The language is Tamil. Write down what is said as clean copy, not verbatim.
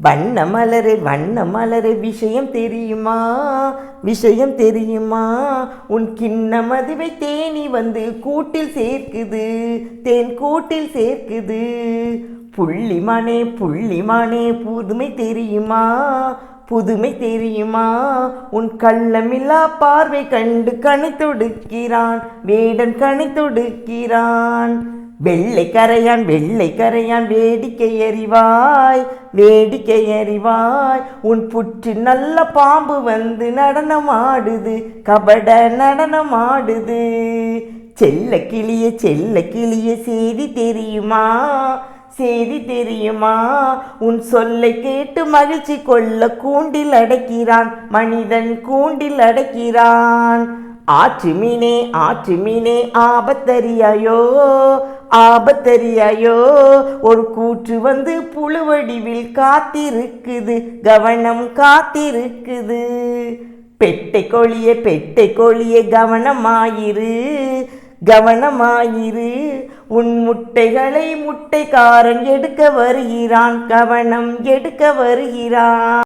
வண்ண மலரே விஷயம் தெரியுமா, விஷயம் தெரியுமா? உன் கிண்ண மதுவை தேனி வந்து கூட்டில் சேர்க்குது, தேன் கூட்டில் சேர்க்குது. புள்ளிமானே புள்ளிமானே புதுமை தெரியுமா, புதுமை தெரியுமா? உன் கள்ளமில்லா பார்வை கண்டு கணை தொடுக்கிறான் வேடன், கணை தொடுக்கிறான். வெள்ளை கரையான் வேடிக்கை அறிவாய், வேடிக்கை அறிவாய். உன் புற்று நல்ல பாம்பு வந்து நடனமாடுது, கபட நடனமாடுது. செல்ல கிளிய செய்தி தெரியுமா, செய்தி தெரியுமா? உன் சொல்லை கேட்டு மகிழ்ச்சி கொள்ள கூண்டில் அடைக்கிறான் மனிதன், கூண்டில் அடைக்கிறான். ஆற்று மீனே ஆபத்தறியாயோ, ஆபத்தறியாயோ? ஒரு கூற்று வந்து புழுவடிவில் காத்திருக்குது, கவனம் காத்திருக்குது. பெட்டை கோழியே கவனமாயிரு, கவனமாயிரு. உன் முட்டைகளை முட்டைக்காரன் எடுக்க வருகிறான், கவனம் எடுக்க வருகிறான்.